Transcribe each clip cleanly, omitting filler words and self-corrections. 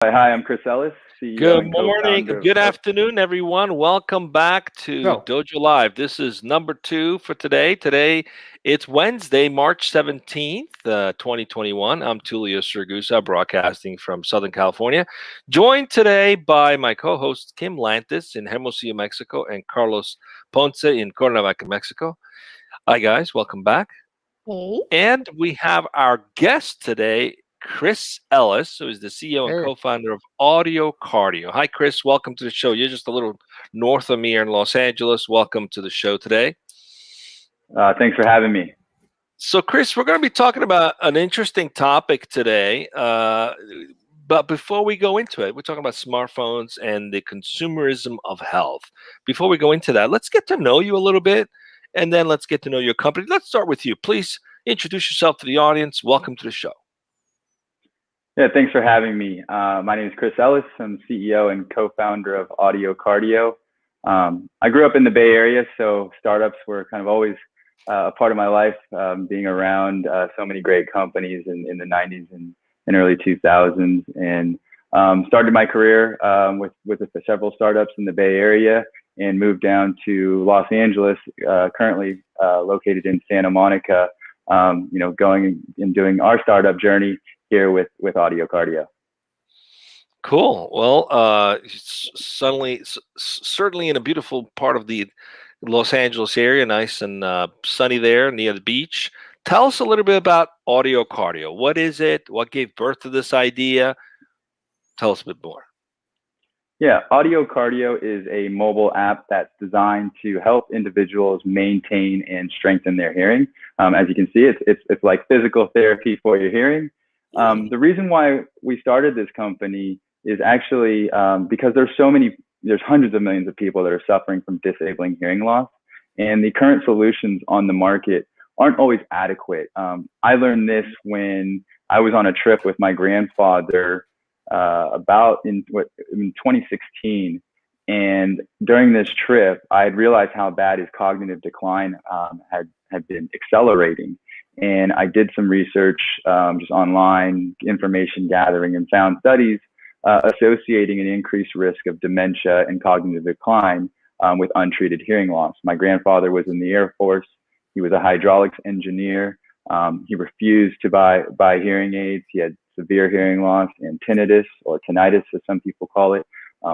Hi, I'm Chris Ellis, CEO Good and morning, co-founder good of. afternoon, everyone. Welcome back to No. Dojo Live. This is number 2 for today. Today, it's Wednesday, March 17th, 2021. I'm Tulio Sragusa, broadcasting from Southern California. Joined today by my co-hosts, Kim Lantis in Hermosillo, Mexico, and Carlos Ponce in Cuernavaca, Mexico. Hi, guys. Welcome back. Hey. And we have our guest today, Chris Ellis, who is the CEO and Hey. co-founder of AudioCardio. Hi, Chris. Welcome to the show. You're just a little north of me here in Los Angeles. Welcome to the show today. Thanks for having me. So, Chris, we're going to be talking about an interesting topic today. But before we go into it, we're talking about smartphones and the consumerism of health. Before we go into that, let's get to know you a little bit, and then let's get to know your company. Let's start with you. Please introduce yourself to the audience. Welcome to the show. Yeah, thanks for having me. My name is Chris Ellis. I'm CEO and co-founder of AudioCardio. I grew up in the Bay Area, so startups were kind of always a part of my life, being around so many great companies in the 90s and early 2000s, and started my career with several startups in the Bay Area and moved down to Los Angeles, currently located in Santa Monica, going and doing our startup journey here with AudioCardio. Cool. Well, certainly in a beautiful part of the Los Angeles area, nice and sunny there near the beach. Tell us a little bit about AudioCardio. What is it? What gave birth to this idea? Tell us a bit more. Yeah, AudioCardio is a mobile app that's designed to help individuals maintain and strengthen their hearing. As you can see, it's like physical therapy for your hearing. The reason why we started this company is actually because there's hundreds of millions of people that are suffering from disabling hearing loss, and the current solutions on the market aren't always adequate. I learned this when I was on a trip with my grandfather about in 2016, and during this trip, I had realized how bad his cognitive decline had been accelerating. And I did some research just online, information gathering, and found studies associating an increased risk of dementia and cognitive decline with untreated hearing loss. My grandfather was in the Air Force. He was a hydraulics engineer. He refused to buy hearing aids. He had severe hearing loss and tinnitus, or tinnitus as some people call it,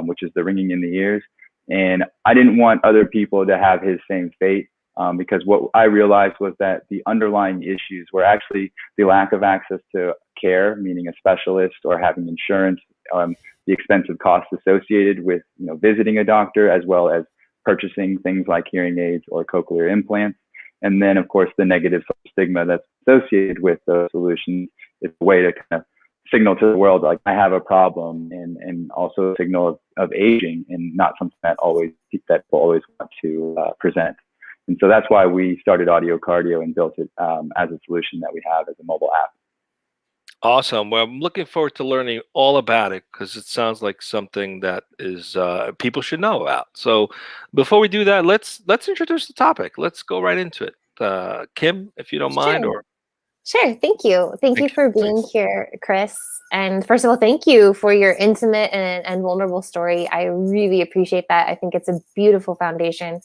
which is the ringing in the ears. And I didn't want other people to have his same fate. Because what I realized was that the underlying issues were actually the lack of access to care, meaning a specialist or having insurance, the expensive costs associated with visiting a doctor, as well as purchasing things like hearing aids or cochlear implants. And then, of course, the negative stigma that's associated with those solutions is a way to kind of signal to the world, like, I have a problem, and also a signal of aging, and not something that people always want to present. And so that's why we started AudioCardio and built it as a solution that we have as a mobile app. Awesome. Well, I'm looking forward to learning all about it, because it sounds like something that is people should know about. So before we do that, let's introduce the topic. Let's go right into it. Kim, if you don't mind. Sure. Thank you. Thank you for being Please. here, Chris. And first of all, thank you for your intimate and vulnerable story. I really appreciate that. I think it's a beautiful foundation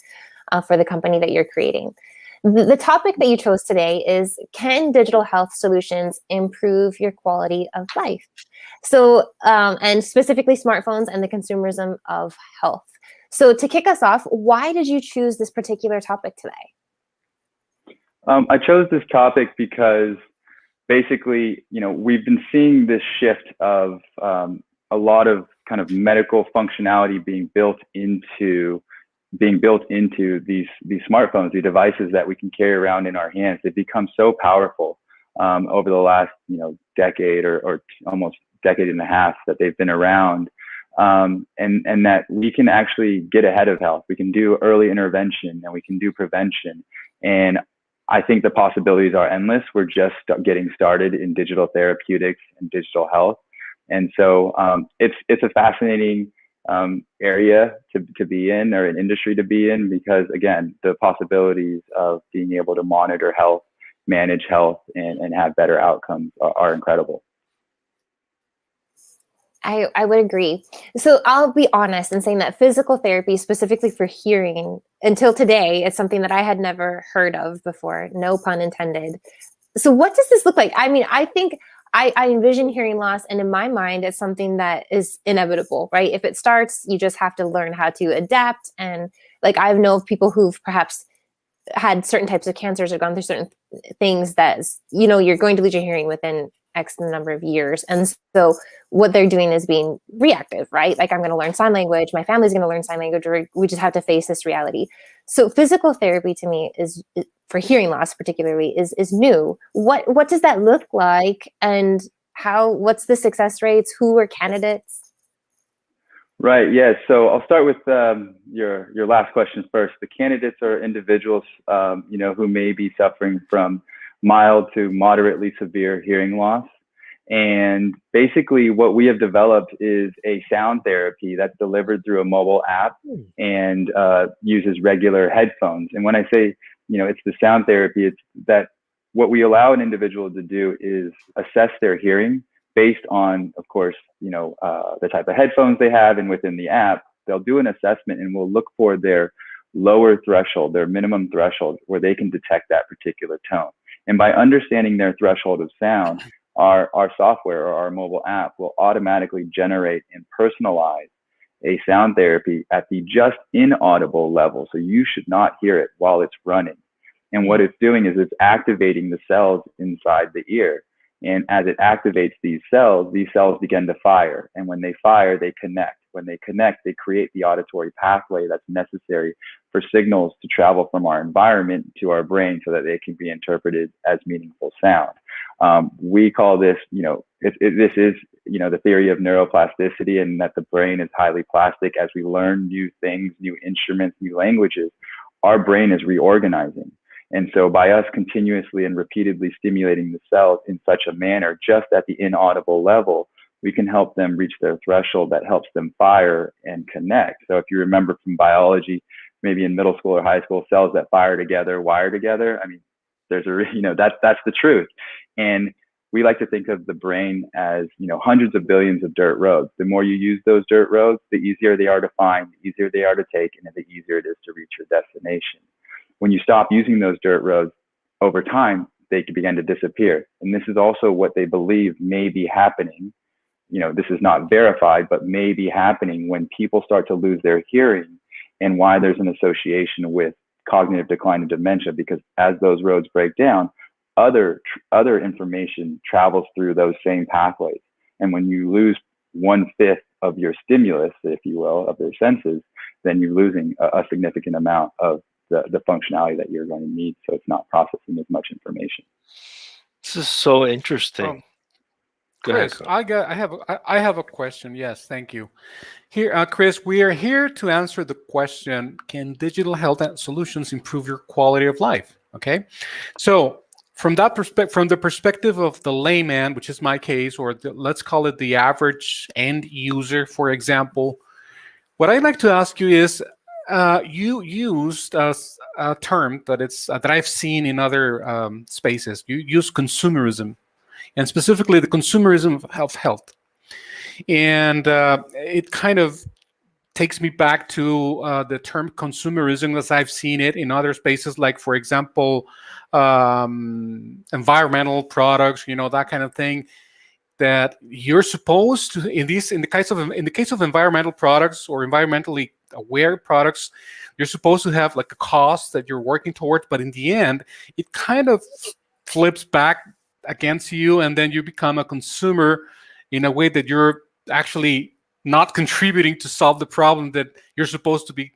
for the company that you're creating. The topic that you chose today is, can digital health solutions improve your quality of life? So, and specifically smartphones and the consumerism of health. So to kick us off, why did you choose this particular topic today? I chose this topic because basically, we've been seeing this shift of a lot of kind of medical functionality being built into these smartphones, the devices that we can carry around in our hands. They've become so powerful over the last decade or almost decade and a half that they've been around, and that we can actually get ahead of health. We can do early intervention and we can do prevention. And I think the possibilities are endless. We're just getting started in digital therapeutics and digital health, and so it's a fascinating area to be in, or an industry to be in, because again, the possibilities of being able to monitor health, manage health, and have better outcomes are incredible. I would agree. So I'll be honest in saying that physical therapy, specifically for hearing, until today, is something that I had never heard of before. No pun intended. So what does this look like? I mean, I think I envision hearing loss, and in my mind, it's something that is inevitable, right? If it starts, you just have to learn how to adapt. And like I know of people who've perhaps had certain types of cancers or gone through certain things that, you know, you're going to lose your hearing within X number of years. And so what they're doing is being reactive, right? Like, I'm going to learn sign language. My family's going to learn sign language, or we just have to face this reality. So physical therapy to me is, for hearing loss particularly, is new. What does that look like? And what's the success rates? Who are candidates? Right. Yeah. So I'll start with your last question first. The candidates are individuals, who may be suffering from mild to moderately severe hearing loss. And basically, what we have developed is a sound therapy that's delivered through a mobile app and uses regular headphones. And when I say, it's the sound therapy, it's that what we allow an individual to do is assess their hearing based on, of course, the type of headphones they have, and within the app, they'll do an assessment and we'll look for their lower threshold, their minimum threshold, where they can detect that particular tone. And by understanding their threshold of sound, our software or our mobile app will automatically generate and personalize a sound therapy at the just inaudible level. So you should not hear it while it's running. And what it's doing is it's activating the cells inside the ear. And as it activates these cells begin to fire. And when they fire, they connect. When they connect, they create the auditory pathway that's necessary for signals to travel from our environment to our brain so that they can be interpreted as meaningful sound. We call this, this is, the theory of neuroplasticity, and that the brain is highly plastic. As we learn new things, new instruments, new languages, our brain is reorganizing. And so by us continuously and repeatedly stimulating the cells in such a manner, just at the inaudible level, we can help them reach their threshold that helps them fire and connect. So if you remember from biology, maybe in middle school or high school, cells that fire together, wire together. I mean, there's that's the truth. And we like to think of the brain as, hundreds of billions of dirt roads. The more you use those dirt roads, the easier they are to find, the easier they are to take, and the easier it is to reach your destination. When you stop using those dirt roads, over time, they can begin to disappear. And this is also what they believe may be happening. This is not verified, but may be happening when people start to lose their hearing, and why there's an association with cognitive decline and dementia, because as those roads break down, other information travels through those same pathways. And when you lose 1/5 of your stimulus, if you will, of their senses, then you're losing a significant amount of the functionality that you're going to need, so it's not processing as much information. This is so interesting. Chris, I have a question. Yes, thank you. Here, Chris, we are here to answer the question: can digital health solutions improve your quality of life? Okay, so from that perspective, from the perspective of the layman, which is my case, or let's call it the average end user, for example, what I'd like to ask you is, you used a term that I've seen in other spaces. You use consumerism, and specifically the consumerism of health. And it kind of takes me back to the term consumerism as I've seen it in other spaces, like, for example, environmental products, that kind of thing. That you're supposed to, in the case of environmental products or environmentally aware products, you're supposed to have like a cost that you're working towards, but in the end, it kind of flips back against you, and then you become a consumer in a way that you're actually not contributing to solve the problem that you're supposed to be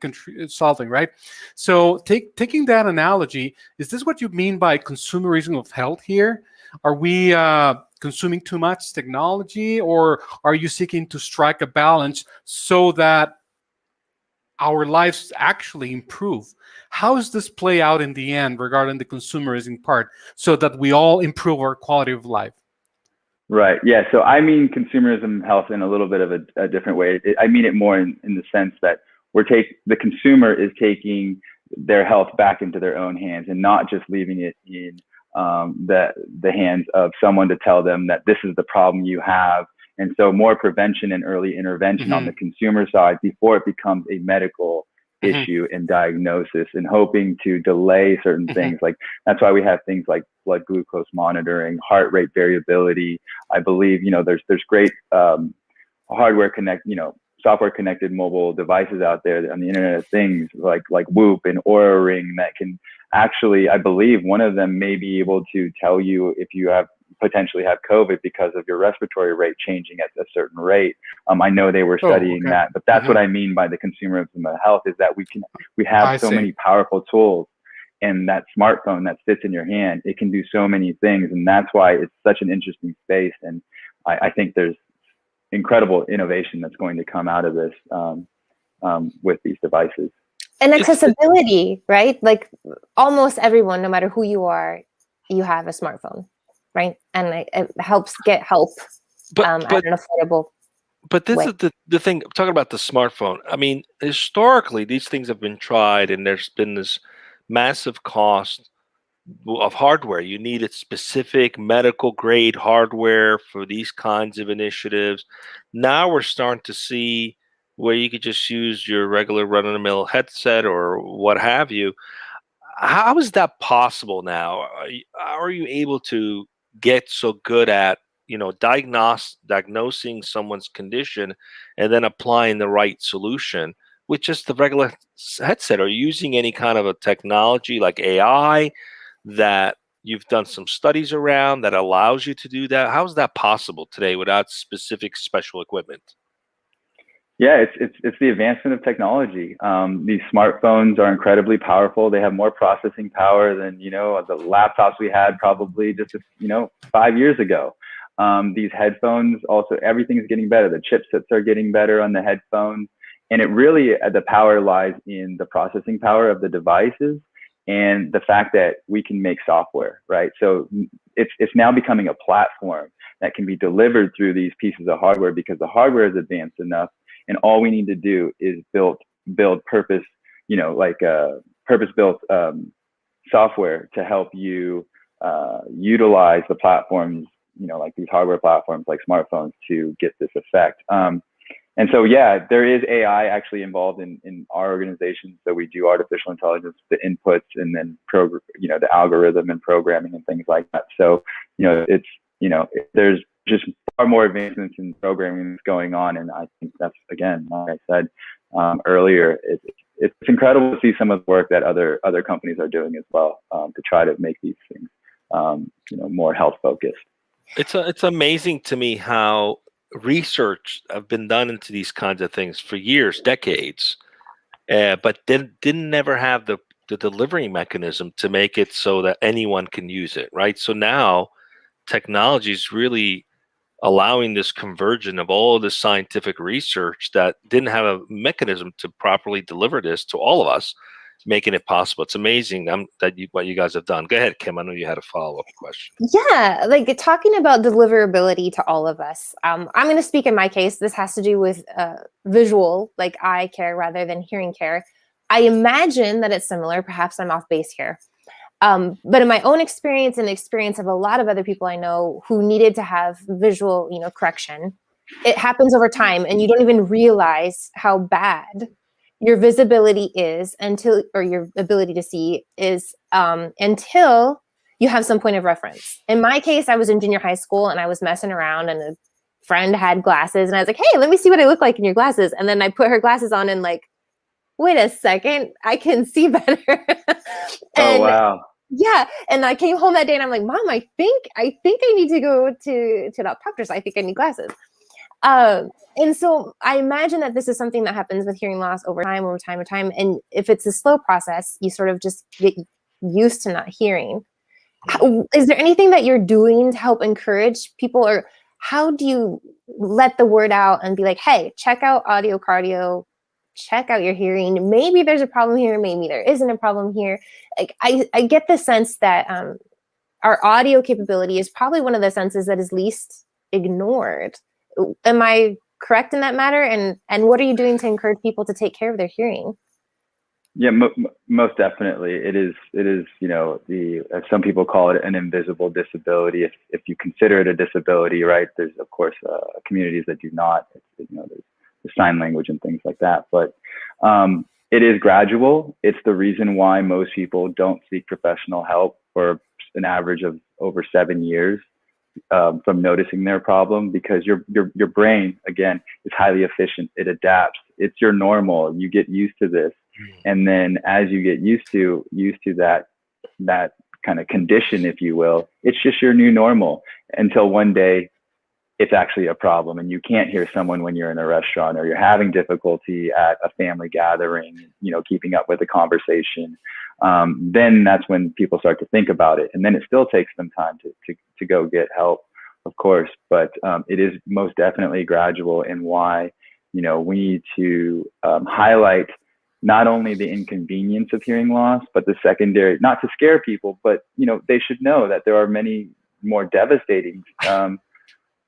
solving, right? So taking that analogy, is this what you mean by consumerism of health here? Are we consuming too much technology, or are you seeking to strike a balance so that our lives actually improve? How does this play out in the end regarding the consumerism part, so that we all improve our quality of life? Right. Yeah. So I mean consumerism health in a little bit of a different way. I mean it more in the sense that the consumer is taking their health back into their own hands, and not just leaving it in the hands of someone to tell them that this is the problem you have, And so more prevention and early intervention on the consumer side before it becomes a medical issue and diagnosis, and hoping to delay certain things. Like that's why we have things like blood glucose monitoring, heart rate variability. I believe, there's great hardware software connected mobile devices out there on the Internet of Things, like Whoop and Oura Ring, that can actually, I believe one of them may be able to tell you if you potentially have COVID because of your respiratory rate changing at a certain rate. I know they were studying that, but that's what I mean by the consumerism of health, is that we have so many powerful tools, and that smartphone that sits in your hand, it can do so many things. And that's why it's such an interesting space. And I think there's incredible innovation that's going to come out of this with these devices. And accessibility, right? Like almost everyone, no matter who you are, you have a smartphone, right? And it helps get help at an affordable But this way. is the thing, talking about the smartphone. I mean, historically, these things have been tried, and there's been this massive cost of hardware. You needed specific medical grade hardware for these kinds of initiatives. Now we're starting to see where you could just use your regular run-of-the-mill headset or what have you. How is that possible now? Are you able to get so good at diagnosing someone's condition and then applying the right solution with just the regular headset? Are you using any kind of a technology like AI that you've done some studies around that allows you to do that? How is that possible today without specific special equipment? Yeah, it's the advancement of technology. These smartphones are incredibly powerful. They have more processing power than the laptops we had probably just 5 years ago. These headphones also, everything's getting better. The chipsets are getting better on the headphones, and it really, the power lies in the processing power of the devices and the fact that we can make software, right? So it's now becoming a platform that can be delivered through these pieces of hardware, because the hardware is advanced enough, and all we need to do is build purpose, purpose-built software to help you utilize the platforms, like these hardware platforms like smartphones, to get this effect. And so, yeah, there is AI actually involved in our organization. So we do artificial intelligence, the inputs, and then the algorithm and programming and things like that. So, there's just far more advancements in programming that's going on. And I think that's, again, like I said earlier, it's incredible to see some of the work that other companies are doing as well, to try to make these things, more health focused. It's amazing to me how research have been done into these kinds of things for years, decades, but didn't never have the delivery mechanism to make it so that anyone can use it, right? So now technology is really allowing this convergence of all of this scientific research that didn't have a mechanism to properly deliver this to all of us, making it possible. It's amazing what you guys have done. Go ahead, Kim. I know you had a follow-up question. Yeah, like talking about deliverability to all of us. I'm going to speak in my case. This has to do with visual, like eye care rather than hearing care. I imagine that it's similar. Perhaps I'm off base here. But in my own experience and the experience of a lot of other people I know who needed to have visual, correction, it happens over time, and you don't even realize how bad your visibility is or your ability to see is until you have some point of reference. In my case, I was in junior high school and I was messing around, and a friend had glasses, and I was like, hey, let me see what I look like in your glasses. And then I put her glasses on and like, wait a second, I can see better. Oh, wow. Yeah. And I came home that day and I'm like, Mom, I think I need to go to the optometrist. I think I need glasses. And so I imagine that this is something that happens with hearing loss over time. And if it's a slow process, you sort of just get used to not hearing. Is there anything that you're doing to help encourage people, or how do you let the word out and be like, hey, check out AudioCardio, check out your hearing. Maybe there's a problem here. Maybe there isn't a problem here. Like I get the sense that our audio capability is probably one of the senses that is least ignored. Am I correct in that matter? And what are you doing to encourage people to take care of their hearing? Yeah, most definitely. It is, as some people call it, an invisible disability. If you consider it a disability, right? There's of course communities that do not. There's sign language and things like that. But it is gradual. It's the reason why most people don't seek professional help for an average of over 7 years from noticing their problem, because your brain, again, is highly efficient. It adapts. It's your normal. You get used to this. And then as you get used to that kind of condition, if you will, it's just your new normal until one day it's actually a problem and you can't hear someone when you're in a restaurant, or you're having difficulty at a family gathering, keeping up with the conversation. Then that's when people start to think about it. And then it still takes them time to go get help, of course, but it is most definitely gradual, and why, we need to highlight not only the inconvenience of hearing loss, but the secondary, not to scare people, but, they should know that there are many more devastating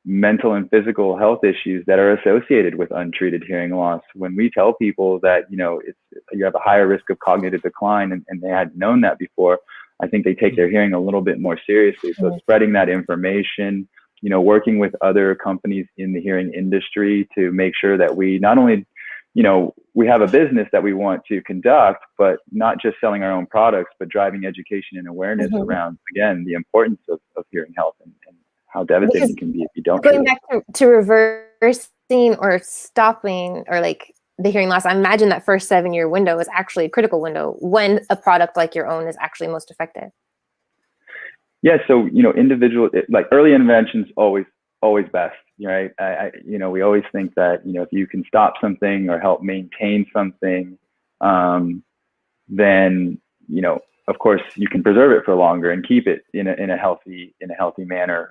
mental and physical health issues that are associated with untreated hearing loss. When we tell people that, you have a higher risk of cognitive decline, and they hadn't known that before, I think they take their hearing a little bit more seriously. So spreading that information, working with other companies in the hearing industry to make sure that we not only we have a business that we want to conduct, but not just selling our own products, but driving education and awareness around, again, the importance of hearing health and how devastating it can be if you don't. Going back to reversing or stopping, or like the hearing loss, I imagine that first 7-year window is actually a critical window when a product like your own is actually most effective. Yeah. So, individual, like early intervention's always best, right? We always think that, if you can stop something or help maintain something, then, of course you can preserve it for longer and keep it in a healthy manner,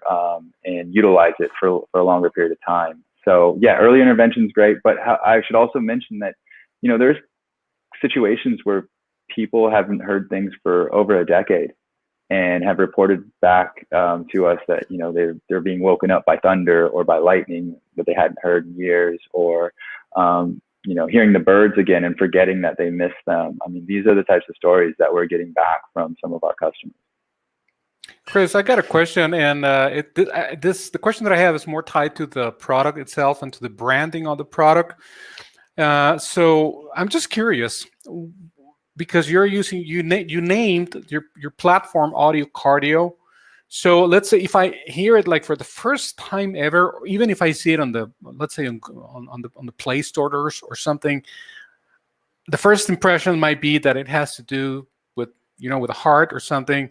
and utilize it for a longer period of time. So yeah, early intervention is great, but I should also mention that, there's situations where people haven't heard things for over a decade and have reported back to us that, they're being woken up by thunder or by lightning that they hadn't heard in years, or hearing the birds again and forgetting that they missed them. I mean, these are the types of stories that we're getting back from some of our customers. Chris, I got a question, and the question that I have is more tied to the product itself and to the branding of the product. So I'm just curious, because you named your platform AudioCardio. So let's say if I hear it like for the first time ever, or even if I see it on the, let's say on the Play Store or something, the first impression might be that it has to do with with the heart or something.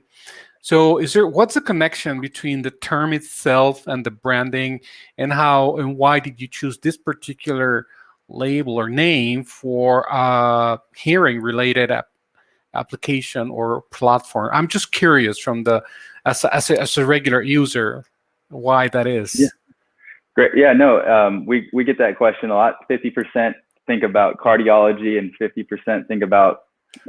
So what's the connection between the term itself and the branding, and why did you choose this particular label or name for hearing related application or platform? I'm just curious as a regular user, why that is. Yeah. Great. Yeah, no, we get that question a lot. 50% think about cardiology and 50% think about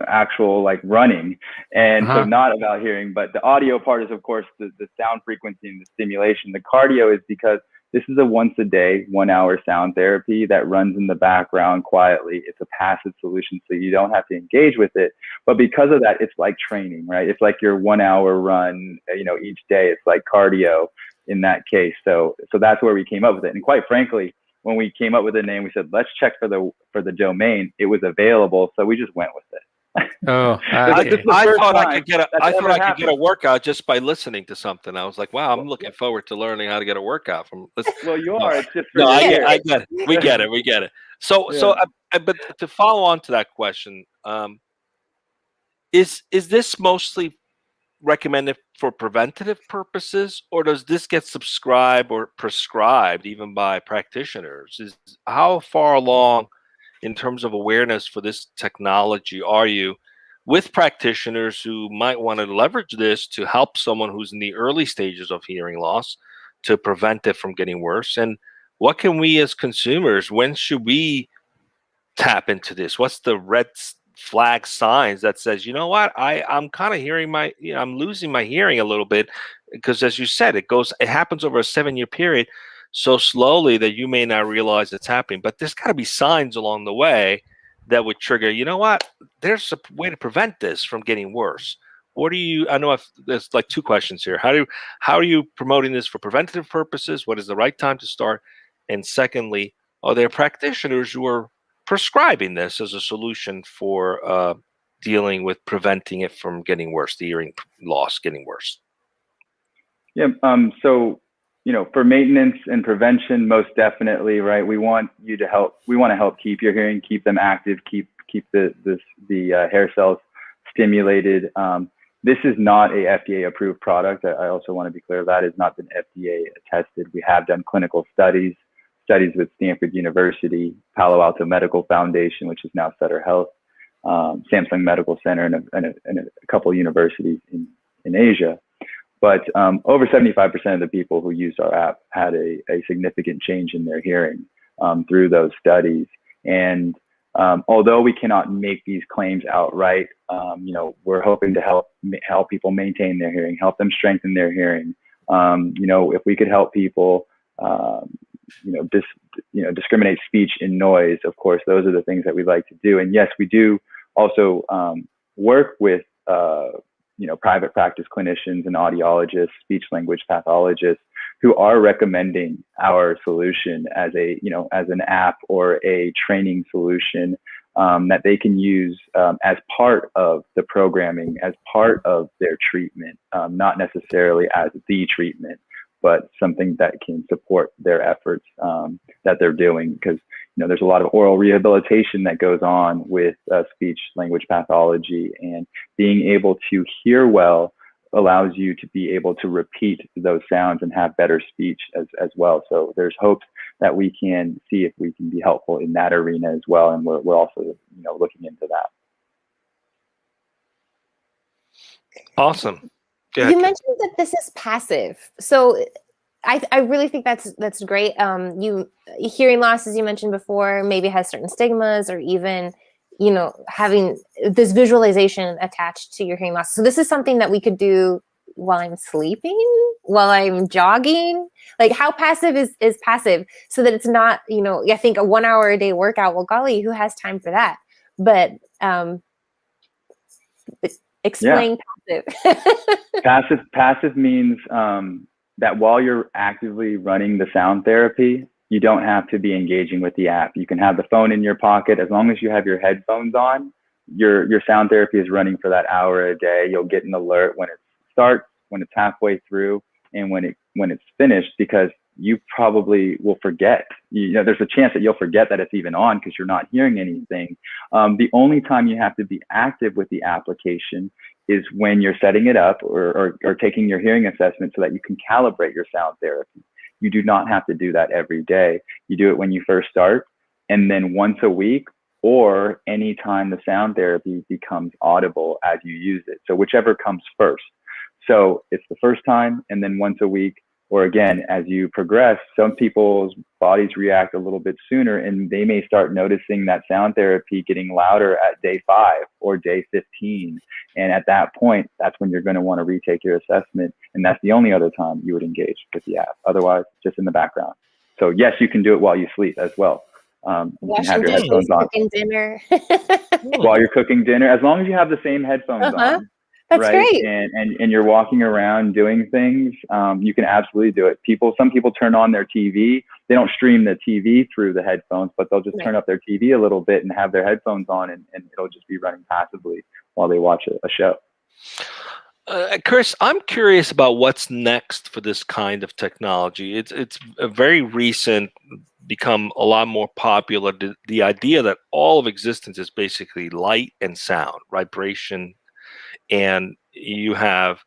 actual like running, and so not about hearing. But the audio part is, of course, the sound frequency and the stimulation. The cardio is because this is a once a day, 1 hour sound therapy that runs in the background quietly. It's a passive solution, so you don't have to engage with it. But because of that, it's like training, right? It's like your 1 hour run, each day. It's like cardio in that case. So that's where we came up with it. And quite frankly, when we came up with the name, we said, let's check for the domain. It was available, so we just went with it. Oh, I thought I could get a workout just by listening to something. I was like, wow, I'm looking forward to learning how to get a workout from this. Well, you are. It's just I get it. We get it. So but to follow on to that question, is this mostly recommended for preventative purposes, or does this get subscribed or prescribed even by practitioners? How far along in terms of awareness for this technology are you with practitioners who might want to leverage this to help someone who's in the early stages of hearing loss to prevent it from getting worse? And what can we as consumers, when should we tap into this? What's the red flag signs that says, you know what, I'm kind of hearing I'm losing my hearing a little bit? Because as you said, it happens over a 7-year period so slowly that you may not realize it's happening. But there's got to be signs along the way that would trigger, you know what, there's a way to prevent this from getting worse? What do you, I know there's like two questions here. How are you promoting this for preventative purposes? What is the right time to start? And secondly, are there practitioners who are prescribing this as a solution for dealing with preventing it from getting worse, the hearing loss getting worse? Yeah. So, for maintenance and prevention, most definitely, right? We want you to help. We want to help keep your hearing, keep them active, keep the hair cells stimulated. This is not a FDA approved product. I also want to be clear that has not been FDA attested. We have done clinical studies with Stanford University, Palo Alto Medical Foundation, which is now Sutter Health, Samsung Medical Center, and a couple of universities in Asia. But over 75% of the people who used our app had a significant change in their hearing through those studies. And although we cannot make these claims outright, we're hoping to help people maintain their hearing, help them strengthen their hearing. If we could help people, discriminate speech and noise, of course, those are the things that we like to do. And yes, we do also work with private practice clinicians and audiologists, speech language pathologists who are recommending our solution as an app or a training solution that they can use as part of the programming, as part of their treatment, not necessarily as the treatment, but something that can support their efforts that they're doing. Because there's a lot of oral rehabilitation that goes on with speech language pathology, and being able to hear well allows you to be able to repeat those sounds and have better speech as well. So there's hopes that we can see if we can be helpful in that arena as well, and we're also looking into that. Awesome. You mentioned that this is passive, so I really think that's great. Hearing loss, as you mentioned before, maybe has certain stigmas, or even having this visualization attached to your hearing loss. So this is something that we could do while I'm sleeping, while I'm jogging. Like, how passive is passive, so that it's not, I think a 1 hour a day workout, well, golly, who has time for that? But explain passive. Passive means that while you're actively running the sound therapy, you don't have to be engaging with the app. You can have the phone in your pocket. As long as you have your headphones on, your sound therapy is running for that hour a day. You'll get an alert when it starts, when it's halfway through, and when it's finished, because you probably will forget. There's a chance that you'll forget that it's even on because you're not hearing anything. The only time you have to be active with the application is when you're setting it up or taking your hearing assessment so that you can calibrate your sound therapy. You do not have to do that every day. You do it when you first start, and then once a week, or anytime the sound therapy becomes audible as you use it. So whichever comes first. So it's the first time, and then once a week, or again, as you progress, some people's bodies react a little bit sooner, and they may start noticing that sound therapy getting louder at day 5 or day 15. And at that point, that's when you're going to want to retake your assessment. And that's the only other time you would engage with the app. Otherwise, just in the background. So yes, you can do it while you sleep as well. You can have your headphones on. Cooking dinner. While you're cooking dinner, as long as you have the same headphones on. That's right. Great. And you're walking around doing things, you can absolutely do it. Some people turn on their TV. They don't stream the TV through the headphones, but they'll just turn up their TV a little bit and have their headphones on, and it'll just be running passively while they watch a show. Chris, I'm curious about what's next for this kind of technology. It's a very recent, become a lot more popular. The idea that all of existence is basically light and sound, vibration. And you have,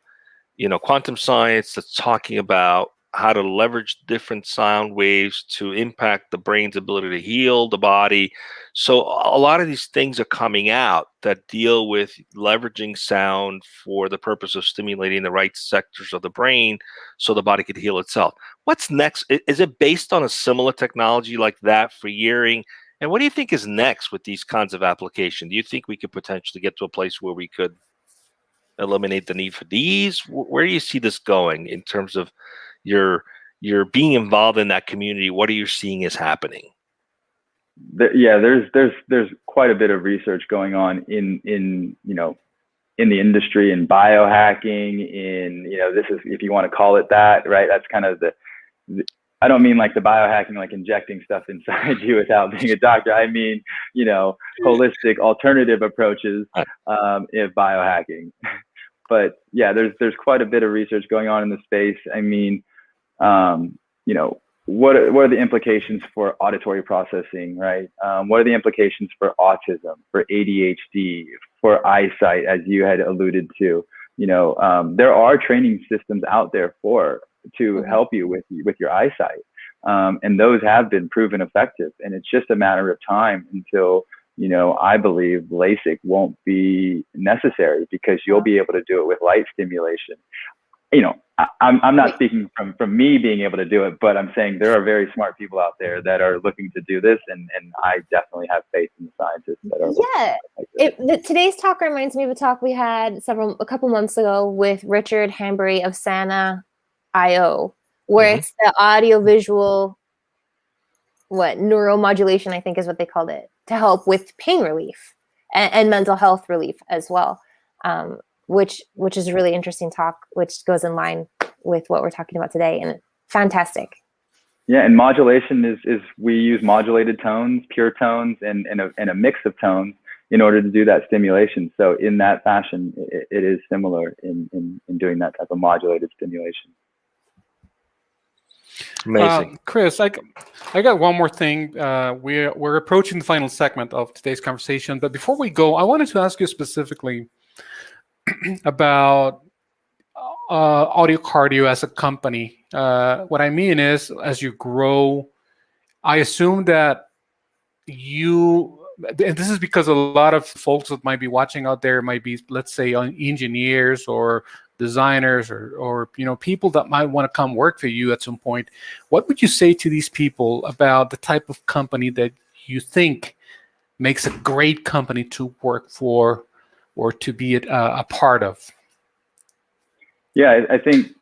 quantum science that's talking about how to leverage different sound waves to impact the brain's ability to heal the body. So a lot of these things are coming out that deal with leveraging sound for the purpose of stimulating the right sectors of the brain so the body could heal itself. What's next? Is it based on a similar technology like that for hearing? And what do you think is next with these kinds of applications? Do you think we could potentially get to a place where we could eliminate the need for these? Where do you see this going in terms of your being involved in that community? What are you seeing is happening? There's quite a bit of research going on in the industry, in biohacking, this is, if you want to call it that, right? That's kind of I don't mean like the biohacking, like injecting stuff inside you without being a doctor. I mean, holistic alternative approaches in biohacking. But yeah, there's quite a bit of research going on in the space. I mean, what are the implications for auditory processing, right? What are the implications for autism, for ADHD, for eyesight, as you had alluded to? There are training systems out there to help you with your eyesight, and those have been proven effective. And it's just a matter of time until I believe LASIK won't be necessary, because you'll be able to do it with light stimulation. I'm not speaking from me being able to do it, but I'm saying there are very smart people out there that are looking to do this, and I definitely have faith in the scientists that are. Today's talk reminds me of a talk we had a couple months ago with Richard Hambury of Sana.io, where it's the audio-visual neuromodulation, I think is what they called it, to help with pain relief and mental health relief as well. Which is a really interesting talk, which goes in line with what we're talking about today, and fantastic. Yeah, and modulation is we use modulated tones, pure tones, and a mix of tones in order to do that stimulation. So in that fashion, it is similar in doing that type of modulated stimulation. Amazing. Chris, I got one more thing. We're approaching the final segment of today's conversation, but before we go, I wanted to ask you specifically about AudioCardio as a company. What I mean is, as you grow, I assume that and this is because a lot of folks that might be watching out there might be, let's say, engineers or designers or people that might want to come work for you at some point. What would you say to these people about the type of company that you think makes a great company to work for or to be a part of? Yeah, I think,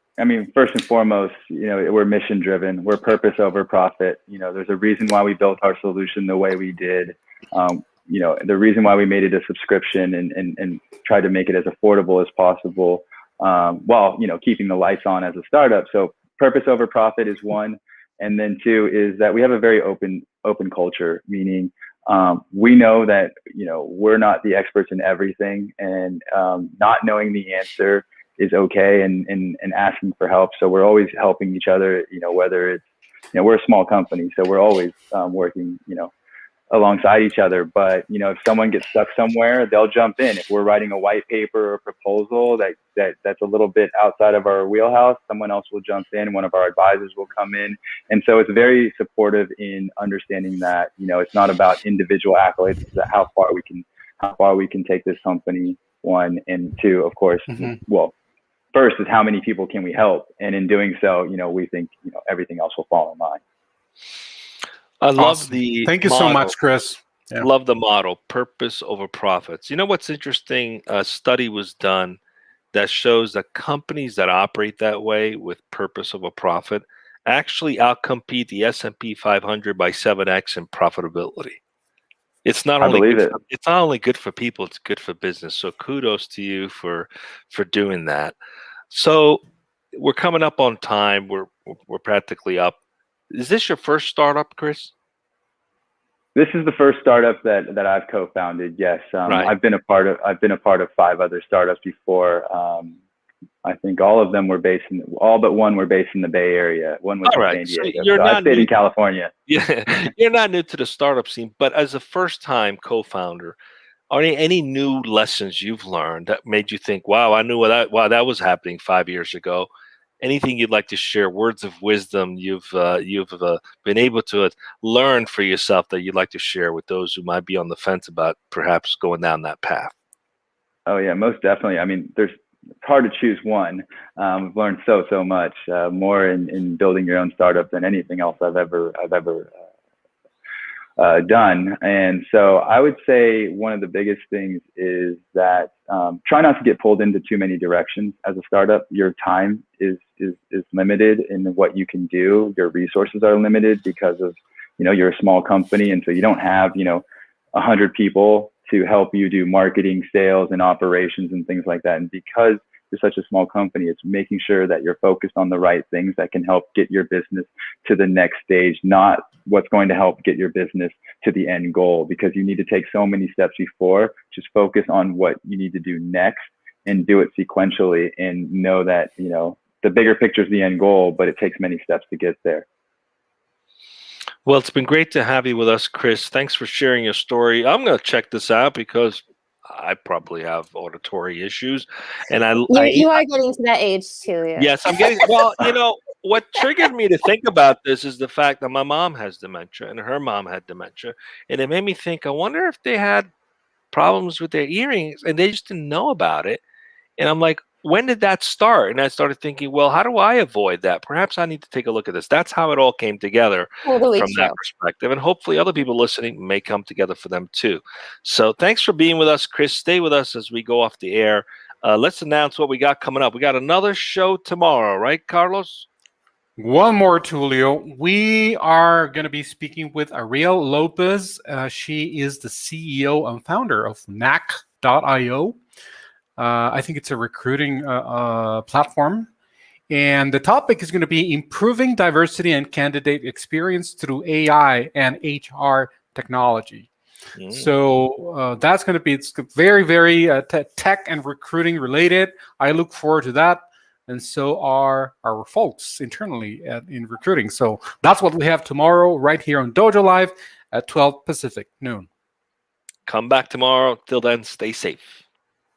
first and foremost, we're mission driven. We're purpose over profit. There's a reason why we built our solution the way we did. The reason why we made it a subscription and tried to make it as affordable as possible, while keeping the lights on as a startup. So purpose over profit is one, and then two is that we have a very open culture, meaning we know that we're not the experts in everything, and not knowing the answer is okay, and asking for help. So we're always helping each other. Whether it's we're a small company, so we're always working alongside each other. But if someone gets stuck somewhere, they'll jump in. If we're writing a white paper or proposal that's a little bit outside of our wheelhouse, someone else will jump in. One of our advisors will come in, and so it's very supportive in understanding that it's not about individual accolades. It's about how far we can take this company. One, and two, of course, well, first is how many people can we help, and in doing so, we think everything else will fall in line. I love the Thank you so much, Chris. Yeah. Love the model, purpose over profits. What's interesting? A study was done that shows that companies that operate that way with purpose over profit actually outcompete the S&P 500 by 7x in profitability. It's not only good for people, it's good for business. So kudos to you for doing that. So we're coming up on time. We're practically up. Is this your first startup, Chris? This is the first startup that I've co-founded. Yes, right. I've been a part of 5 other startups before. I think all but one were based in the Bay Area. One was in San Diego. So I stayed in California. Yeah, you're not new to the startup scene, but as a first-time co-founder, are there any new lessons you've learned that made you think, "Wow, I knew that was happening 5 years ago"? Anything you'd like to share? Words of wisdom you've been able to learn for yourself that you'd like to share with those who might be on the fence about perhaps going down that path? Oh yeah, most definitely. It's hard to choose one. I've learned so much more in building your own startup than anything else I've ever done. And so I would say one of the biggest things is that try not to get pulled into too many directions as a startup. Your time is limited in what you can do. Your resources are limited because of you're a small company, and so you don't have 100 people to help you do marketing, sales, and operations and things like that. And because you're such a small company, it's making sure that you're focused on the right things that can help get your business to the next stage, not what's going to help get your business to the end goal, because you need to take so many steps before. Just focus on what you need to do next and do it sequentially, and know that, the bigger picture is the end goal, but it takes many steps to get there. Well, it's been great to have you with us, Chris. Thanks for sharing your story. I'm going to check this out because I probably have auditory issues, and you are getting to that age too. Yeah. Yes, I'm getting. Well, what triggered me to think about this is the fact that my mom has dementia and her mom had dementia, and it made me think, I wonder if they had problems with their earrings and they just didn't know about it. And I'm like, when did that start? And I started thinking, well, how do I avoid that? Perhaps I need to take a look at this. That's how it all came together Totally from that perspective. And hopefully other people listening may come together for them too. So thanks for being with us, Chris. Stay with us as we go off the air. Let's announce what we got coming up. We got another show tomorrow, right, Carlos? One more, Tulio. We are going to be speaking with Ariel Lopez. She is the CEO and founder of Knack.io. I think it's a recruiting platform. And the topic is going to be improving diversity and candidate experience through AI and HR technology. So that's going to be, it's very, very tech and recruiting related. I look forward to that. And so are our folks internally in recruiting. So that's what we have tomorrow right here on Dojo Live at 12 Pacific, noon. Come back tomorrow. Till then, stay safe.